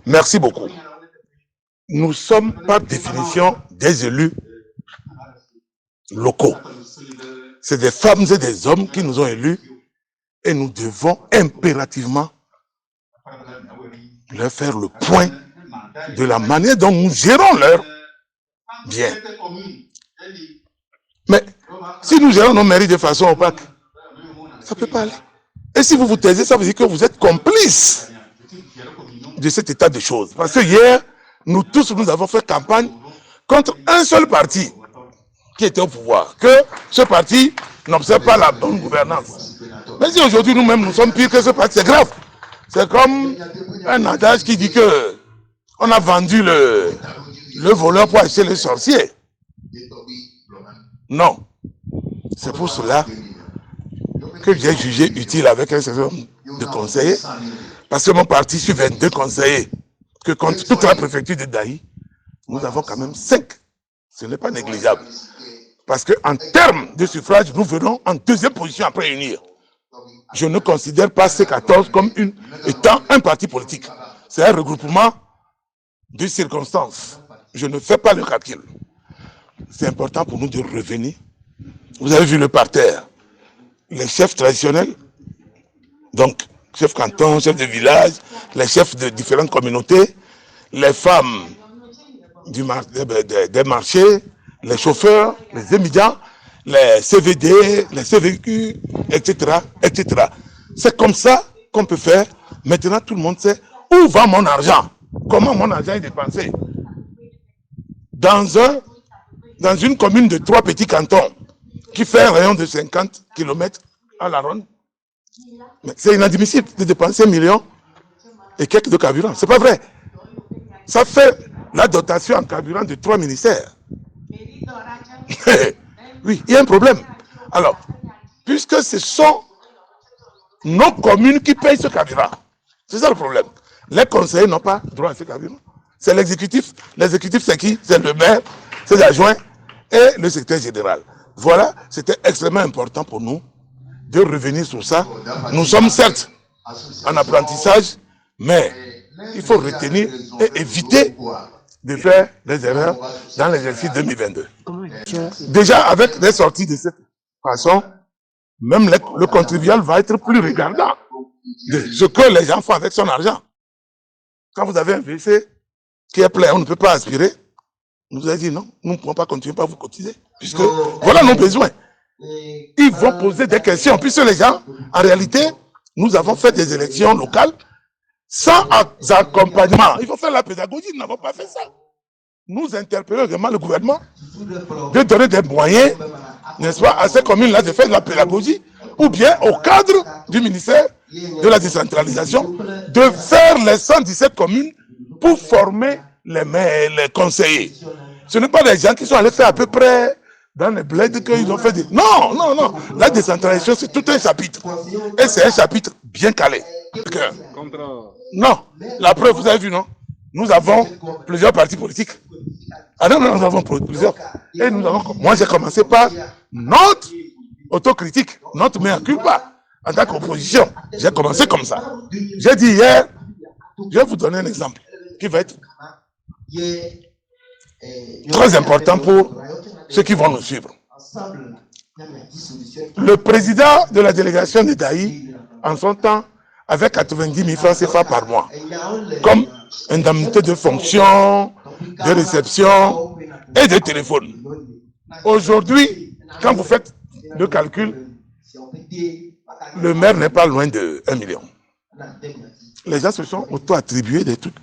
Merci beaucoup. Nous sommes par définition des élus locaux. C'est des femmes et des hommes qui nous ont élus et nous devons impérativement leur faire le point de la manière dont nous gérons leur bien. Mais si nous gérons nos mairies de façon opaque, ça ne peut pas aller. Et si vous vous taisez, ça veut dire que vous êtes complice de cet état de choses. Parce que hier, nous tous, nous avons fait campagne contre un seul parti qui était au pouvoir. Que ce parti n'observe pas la bonne gouvernance. Mais si aujourd'hui, nous-mêmes, nous sommes pires que ce parti, c'est grave. C'est comme un adage qui dit que on a vendu le voleur pour acheter le sorcier. Non. C'est pour cela que j'ai jugé utile avec un certain nombre de conseillers, parce que mon parti suit 22 conseillers, que contre toute la préfecture de Daï, nous avons quand même 5. Ce n'est pas négligeable. Parce qu'en termes de suffrage, nous venons en deuxième position après unir. Je ne considère pas C14 comme étant un parti politique. C'est un regroupement de circonstances. Je ne fais pas le calcul. C'est important pour nous de revenir. Vous avez vu le parterre. Les chefs traditionnels, donc chefs canton, chefs de village, les chefs de différentes communautés, les femmes des marchés, les chauffeurs, les émigrants, les CVD, les CVQ, etc., etc. C'est comme ça qu'on peut faire. Maintenant, tout le monde sait où va mon argent, comment mon argent est dépensé. Dans une commune de 3 petits cantons, qui fait un rayon de 50 km à la ronde, c'est inadmissible de dépenser 1 million et quelques de carburant. C'est pas vrai. Ça fait la dotation en carburant de 3 ministères. Oui, il y a un problème. Alors, puisque ce sont nos communes qui payent ce carburant, c'est ça le problème. Les conseillers n'ont pas droit à ce carburant. C'est l'exécutif. L'exécutif, c'est qui? C'est le maire, c'est l'adjoint et le secrétaire général. Voilà, c'était extrêmement important pour nous de revenir sur ça. Nous sommes certes en apprentissage, mais il faut retenir et éviter de faire des erreurs dans l'exercice 2022. Déjà, avec des sorties de cette façon, même le contribuable va être plus regardant de ce que les gens font avec son argent. Quand vous avez un WC qui est plein, on ne peut pas aspirer. On nous a dit non, nous ne pouvons pas continuer par vous cotiser, puisque voilà nos besoins. Ils vont poser des questions, puisque les gens, en réalité, nous avons fait des élections locales sans accompagnement. Il faut faire la pédagogie, nous n'avons pas fait ça. Nous interpellons vraiment le gouvernement de donner des moyens, n'est-ce pas, à ces communes-là de faire de la pédagogie, ou bien au cadre du ministère de la décentralisation, de faire les 117 communes pour former les maires, les conseillers. Ce n'est pas des gens qui sont allés faire à peu près dans les bleds qu'ils ont fait des... Non, non, non. La décentralisation, c'est tout un chapitre. Et c'est un chapitre bien calé. Non, la preuve, vous avez vu, non? Nous avons plusieurs partis politiques. Ah non, non, nous avons plusieurs. Et nous avons... Moi, j'ai commencé par notre autocritique, notre mea culpa. En tant qu'opposition, j'ai commencé comme ça. J'ai dit hier, je vais vous donner un exemple qui va être très important pour ceux qui vont nous suivre. Le président de la délégation de Daï, en son temps, avait 90 000 francs CFA par mois, comme indemnité de fonction, de réception et de téléphone. Aujourd'hui, quand vous faites le calcul, le maire n'est pas loin de 1 million. Les gens se sont auto-attribués des trucs.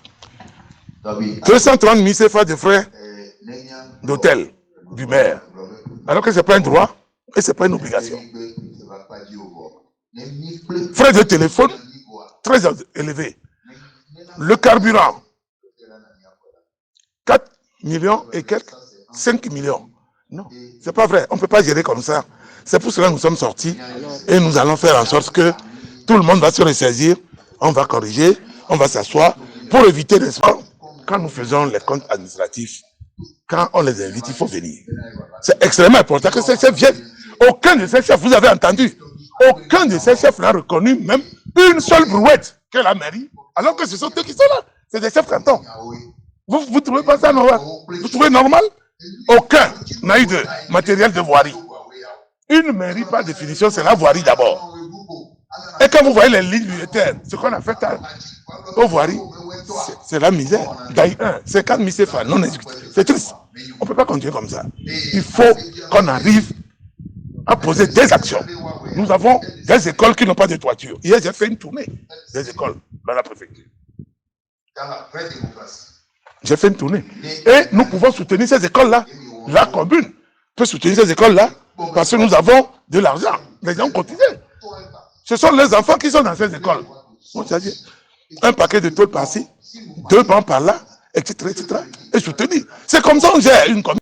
230 000 CFA de frais d'hôtel du maire. Alors que ce n'est pas un droit et ce n'est pas une obligation. Frais de téléphone, très élevés. Le carburant, 4 millions et quelques, 5 millions. Non, ce n'est pas vrai. On ne peut pas gérer comme ça. C'est pour cela que nous sommes sortis et nous allons faire en sorte que tout le monde va se ressaisir, on va corriger, on va s'asseoir pour éviter, n'est-ce pas, quand nous faisons les comptes administratifs, quand on les invite, il faut venir. C'est extrêmement important que ces chefs viennent. Aucun de ces chefs, vous avez entendu, aucun de ces chefs n'a reconnu même une seule brouette que la mairie, alors que ce sont eux qui sont là. C'est des chefs cantons. Vous trouvez pas ça normal? Vous trouvez normal? Aucun n'a eu de matériel de voirie. Une mairie, par définition, c'est la voirie d'abord. Et quand vous voyez les lignes budgétaires, ce qu'on a fait aux voiries, c'est la misère. D'ailleurs, 50 000 CFA non exécutés. C'est triste. On ne peut pas continuer comme ça. Il faut qu'on arrive à poser des actions. Nous avons des écoles qui n'ont pas de toiture. Hier, j'ai fait une tournée des écoles dans la préfecture. J'ai fait une tournée. Et nous pouvons soutenir ces écoles-là. La commune peut soutenir ces écoles-là parce que nous avons de l'argent. Les gens ont cotisé. Ce sont les enfants qui sont dans ces écoles. C'est-à-dire un paquet de tôles par-ci, 2 bancs par-là, etc., etc. Et soutenir. C'est comme ça qu'on gère une commune.